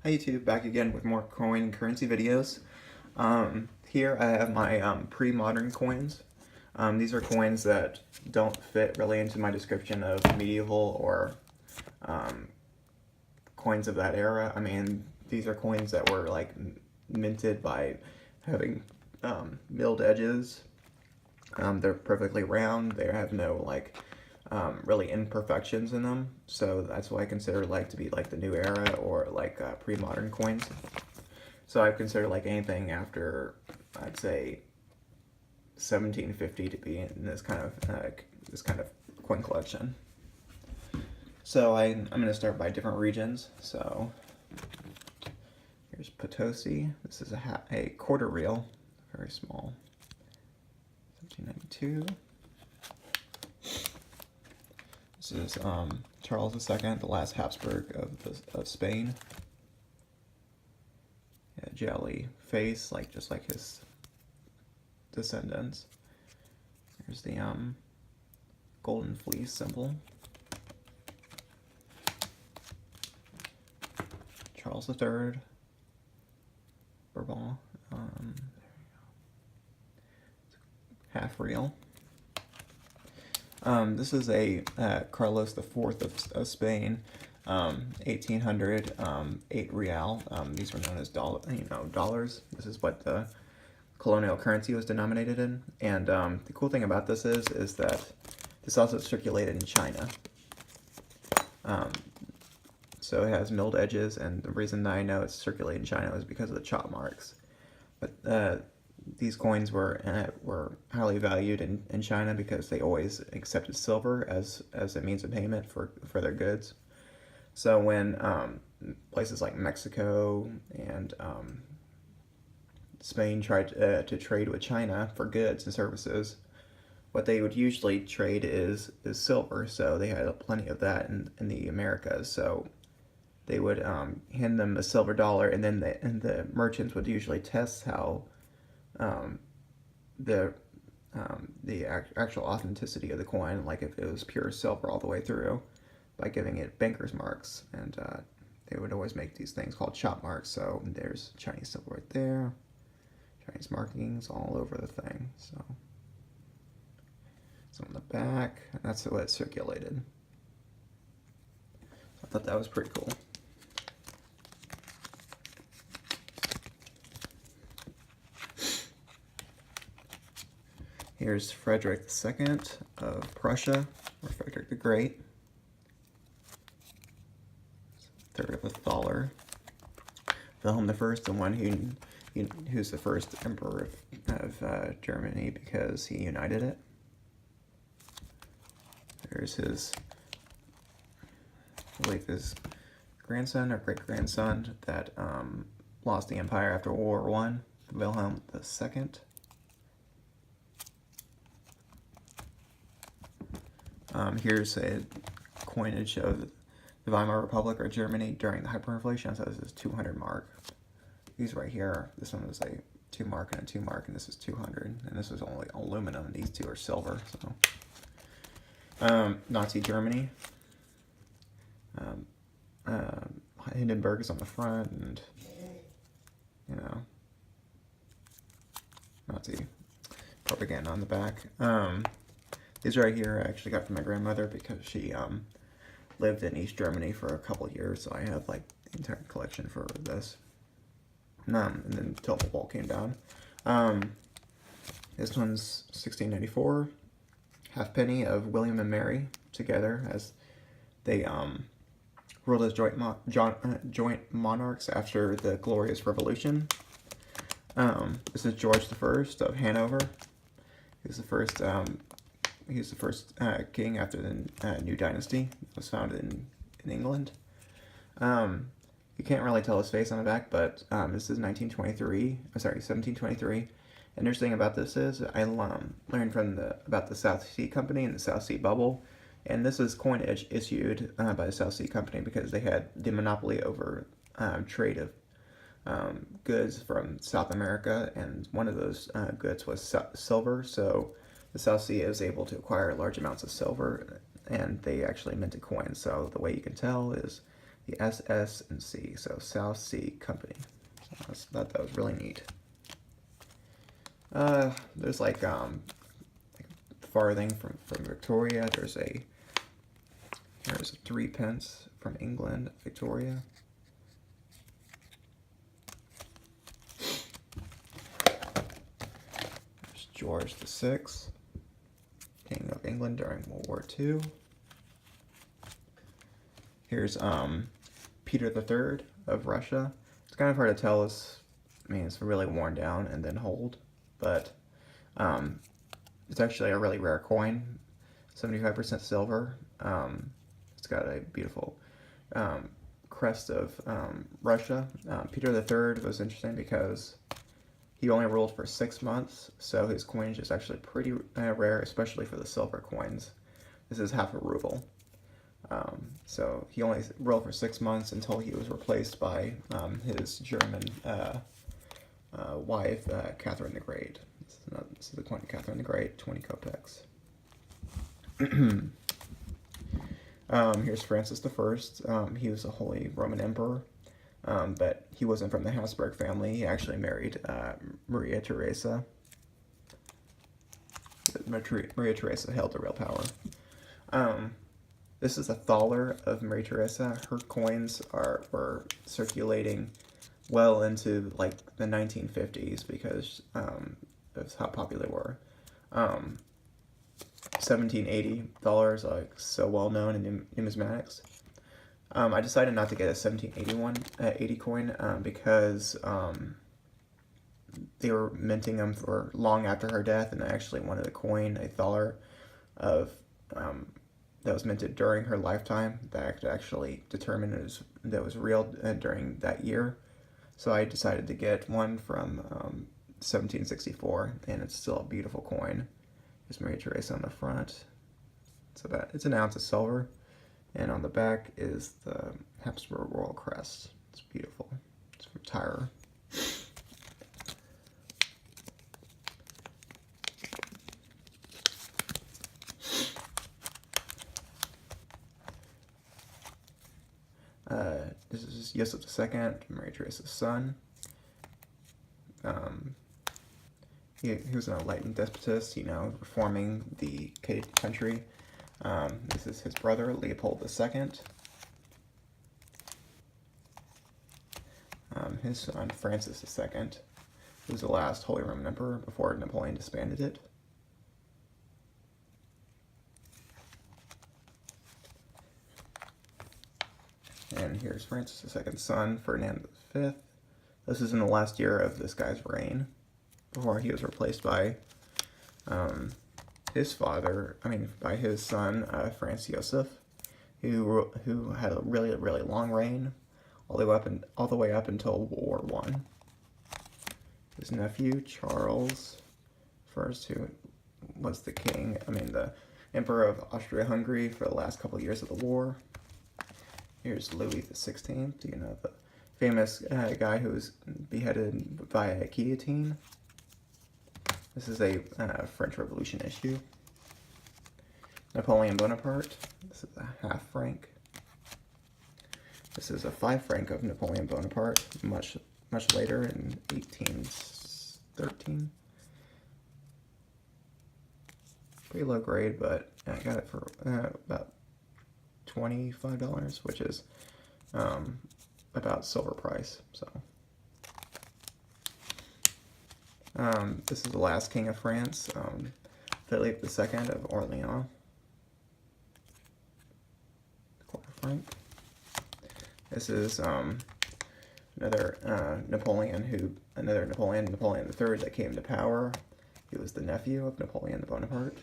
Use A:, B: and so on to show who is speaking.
A: Hi YouTube, back again with more coin and currency videos. Here I have my pre-modern coins. These are coins that don't fit really into my description of medieval or um, coins of that era. I mean, these are coins that were like minted by having milled edges. They're perfectly round. They have no like really imperfections in them, so that's why I consider like to be like the new era or like pre-modern coins. So I consider like anything after, I'd say, 1750 to be in this kind of coin collection. So I'm going to start by different regions. So here's Potosi. This is a quarter real, very small, 1792. This is Charles II, the last Habsburg of Spain. Yeah, jelly face, like just like his descendants. Here's the golden fleece symbol. Charles III, Bourbon, half real. This is a Carlos IV of Spain, 1800, 8 real. These were known as dollars. This is what the colonial currency was denominated in. And the cool thing about this is that this also circulated in China. So it has milled edges, and the reason that I know it's circulated in China is because of the chop marks. But these coins were highly valued in China because they always accepted silver as a means of payment for their goods. So when places like Mexico and Spain tried to trade with China for goods and services, what they would usually trade is silver. So they had plenty of that in the Americas. So they would hand them a silver dollar, and then the merchants would usually test how the actual authenticity of the coin, like if it was pure silver all the way through, by giving it banker's marks. And they would always make these things called chop marks. So there's Chinese silver right there, Chinese markings all over the thing. So on the back, and that's the way it circulated. So I thought that was pretty cool. Here's Frederick II of Prussia, or Frederick the Great. Third of a thaler. Wilhelm I, the one who's the first emperor of Germany because he united it. There's his, I believe his grandson or great-grandson that lost the empire after World War I, Wilhelm II. Here's a coinage of the Weimar Republic or Germany during the hyperinflation. So this is 200 mark. These right here, this one was a 2 mark and a 2 mark, and this is 200, and this is only aluminum, and these two are silver. So Nazi Germany. Hindenburg is on the front, and Nazi propaganda on the back. These right here I actually got from my grandmother because she lived in East Germany for a couple of years, so I have like the entire collection for this. And then until the wall came down. This one's 1694, halfpenny of William and Mary together as they ruled as joint monarchs after the Glorious Revolution. This is George I of Hanover. He was the first king after the new dynasty that was founded in England. You can't really tell his face on the back, but this is 1723. Interesting about this is I learned about the South Sea Company and the South Sea Bubble, and this is coinage issued by the South Sea Company because they had the monopoly over trade of goods from South America, and one of those goods was silver. So the South Sea is able to acquire large amounts of silver, and they actually minted coins. So the way you can tell is the SS&C, so South Sea Company. So I thought that was really neat. There's like farthing from Victoria. There's a 3 pence from England, Victoria. There's George VI, King of England during World War II. Here's Peter III of Russia. It's kind of hard to tell. It's really worn down and then hold, but it's actually a really rare coin, 75% silver. It's got a beautiful crest of Russia. Peter III was interesting because he only ruled for 6 months, so his coinage is actually pretty rare, especially for the silver coins. This is half a ruble. So he only ruled for 6 months until he was replaced by his German wife, Catherine the Great. This is the coin of Catherine the Great, 20 kopecks. Here's Francis I. He was a Holy Roman Emperor, but he wasn't from the Habsburg family. He actually married Maria Theresa. Maria Theresa held the real power. This is a thaler of Maria Theresa. Her coins were circulating well into like the 1950s because of how popular they were. $1780 like so well known in numismatics. I decided not to get a 80 coin because they were minting them for long after her death, and I actually wanted a coin, a thaler of that was minted during her lifetime that I could actually determine that was real during that year. So I decided to get one from 1764, and it's still a beautiful coin. There's Maria Theresa on the front. It's an ounce of silver, and on the back is the Habsburg Royal Crest. It's beautiful. It's from Tyre. This is Joseph II, Maria Theresa's son. He was an enlightened despotist, reforming the country. This is his brother, Leopold II. His son, Francis II, was the last Holy Roman Emperor before Napoleon disbanded it. And here's Francis II's son, Ferdinand V. This is in the last year of this guy's reign, before he was replaced by his son, Franz Joseph, who had a really, really long reign, all the way up until World War I. His nephew, Charles I, who was the Emperor of Austria-Hungary for the last couple of years of the war. Here's Louis XVI, the famous guy who was beheaded by a guillotine. This is a French Revolution issue. Napoleon Bonaparte. This is a half franc. This is a 5 franc of Napoleon Bonaparte, much later in 1813. Pretty low grade, but I got it for about $25, which is about silver price. So this is the last king of France, Philippe II of Orleans. Quarter franc. This is another Napoleon III that came to power. He was the nephew of Napoleon Bonaparte.